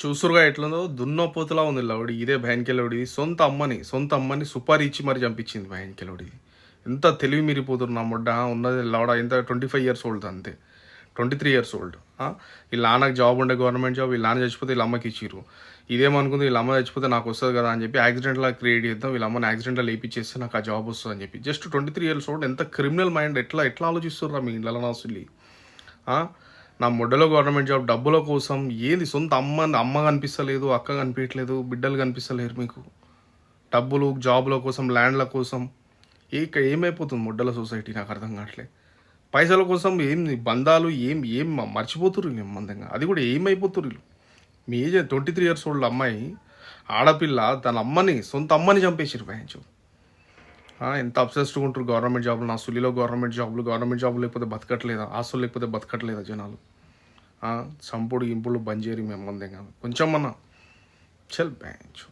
చూసురుగా ఎట్లుందో దున్నపోతులా ఉంది లవడి. ఇదే భయానికెళ్ళోడిది. సొంత అమ్మని సుపారీ ఇచ్చి మరి చంపించింది భయానికెళ్ళోడిది. ఎంత తెలివి మీరిపోతురు నా మొడ్డ ఉన్నది లవడ. ఎంత 25 ఇయర్స్ ఓల్డ్ అంతే, 23 ఇయర్స్ ఓల్డ్. వీళ్ళ నాన్నకు జాబ్ ఉండే, గవర్నమెంట్ జాబ్. వీళ్ళ నాన్న చచ్చిపోతే వీళ్ళ అమ్మకి ఇచ్చిర్రు. ఇదేమనుకుంది, వీళ్ళ అమ్మ చచ్చిపోతే నాకు వస్తుంది కదా అని చెప్పి యాక్సిడెంట్లా క్రియేట్ చేద్దాం, వీళ్ళ అమ్మని యాక్సిడెంట్లో లేపించేస్తే నాకు ఆ జాబ్ వస్తుంది అని చెప్పి. Just 23 years old. ఎంత క్రిమినల్ మైండ్. ఎట్లా ఆలోచిస్తుర్రా మీ ఇళ్ళలో నాసులి. నా మొడ్డలో గవర్నమెంట్ జాబ్ డబ్బుల కోసం ఏంది? సొంత అమ్మ కనిపిస్తలేదు, అక్క కనిపించట్లేదు, బిడ్డలు కనిపిస్తలేరు మీకు. డబ్బులు జాబుల కోసం, ల్యాండ్ల కోసం ఏమైపోతుంది మొడ్డల సొసైటీ? నాకు అర్థం కావట్లేదు. పైసల కోసం ఏం బంధాలు ఏం మర్చిపోతుర్రు నెమ్మదంగా. అది కూడా ఏమైపోతుర్రు. మీ ఏజ్ 23 ఇయర్స్ ఓల్డ్ అమ్మాయి, ఆడపిల్ల, తన సొంత అమ్మని చంపేసిరు భయించు. ఎంత అబ్సెస్డ్గా ఉంటారు గవర్నమెంట్ జాబులు. నా సులిలో గవర్నమెంట్ జాబులు లేకపోతే బతకట్లేదా? ఆస్తులు లేకపోతే బతకట్లేదా జనాలు? చంపుడు గింపుడు బంద్ చేయరు మేము మందంగా కొంచెం అన్నా చల్ భయించు.